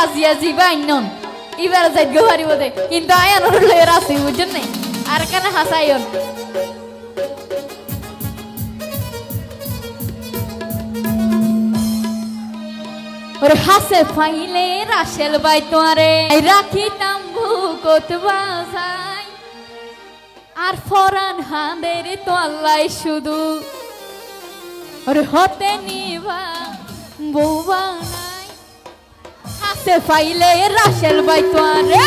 আজিয়া জিবাই নন এবার যাই গো হারিব দে কিন্তু আয়ান হলে রাসি বুঝছেন নাই আর কেন হাসাইন ওরে হাসে ফাইলে রাশেল বাই তোরে রাখিতাম ভুকত বাজাই আর ফরান হাঁদের তোয়াল্লাই শুধু ওরে হতে নিবা বৌবা নাই হাসে ফাইলে রাশেল বাই তোরে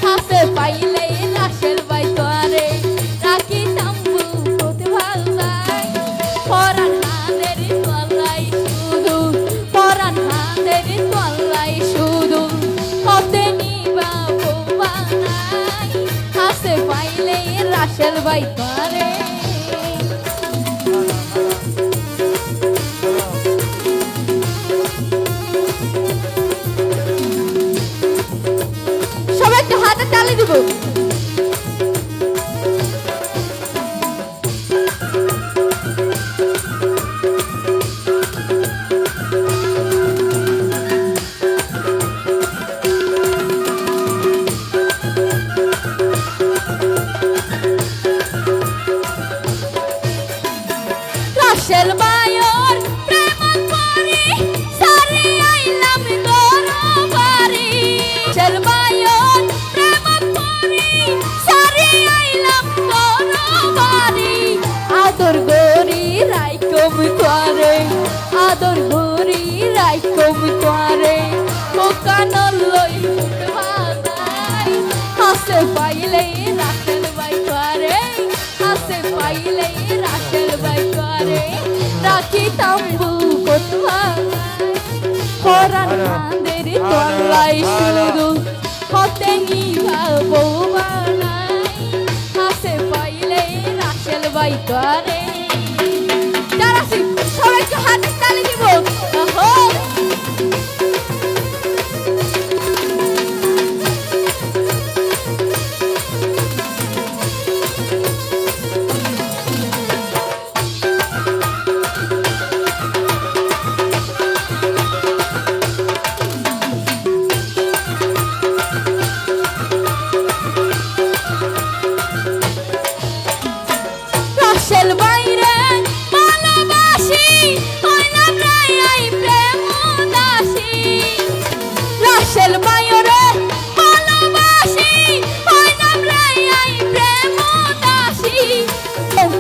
হাসে ফাইলে রাশেল বাই তোরে রাখিতাম ভুকত বাজাই ফরান হাঁদের তোয়াল্লাই শুধু ফরান হাঁদের তোয়াল্লাই শুধু হতে নিবা বৌবা নাই হাসে ফাইলে রাশেল বাই তোরে সবাই একটু হাতে তালি দিব রাশেল বায়র প্রেম করি সারি আইলাম গরবারি রাশেল বায়র প্রেম করি সারি আইলাম গরবারি আদর গরি রাইকম তোরে আদর গরি রাইকম তোরে কোকানল লই উঠবাই হাসে পাইলে রাশেল বাই তোরে হাসে পাইলে রাশেল বাই তোরে রাখিতাম বুকত বাজাই ফরান হাঁদের তোয়াল্লাই শুধু হতে নিবা বৌবা নাই হাসে পাইলে রাশেল বাই তোরে যারা সবাইকে হাতে তালি দিব ওহো রাশেল বাইরে ভালোবাসি হইলাম রে আই প্রেম দাসী রাশেল বাইরে ভালোবাসি হইলাম রে আই প্রেম দাসী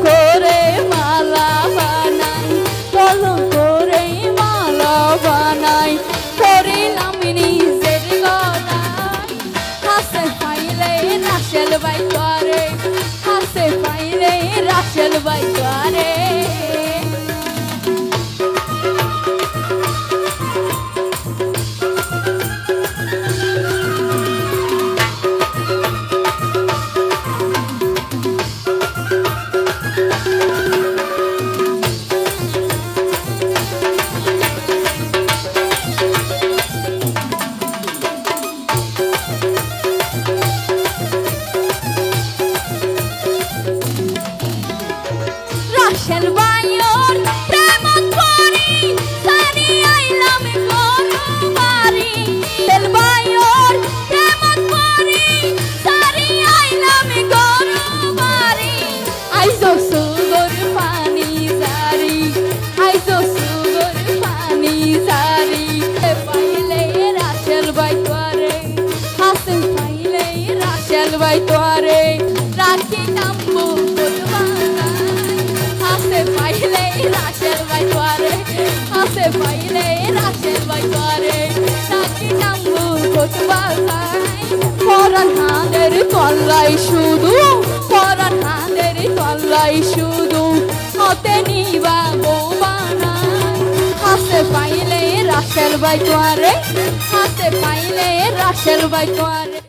করে মালা বানাই কলম করে মালা বানাই করিলাম নিজের গলায় হাসে পাইলে রাশেল বাই তোরে হাসে পাইলে রাশেল বাই তোরে রাশেল বায়র প্রেম করি সারি আইলাম গরবারি রাশেল বায়র প্রেম করি সারি আইলাম গরবারি আইজো সুগর পানি জারি আইজো সুগর পানি জারি পাইলে রাশেল বাই তোরে হাসে পাইলে রাশেল বাই তোরে রাখিতাম বুকত বাজাই হাসে পাইলে রাশেল বাই তোরে হাসে পাইলে রাশেল বাই তোরে রাখিতাম বুকত বাজাই ফরান হাঁদের তোয়াল্লাই শুধু ফরান হাঁদের তোয়াল্লাই শুধু হতে নিবা বৌবা নাই হাসে পাইলে রাশেল বাই তোরে হাসে পাইলে রাশেল বাই তোরে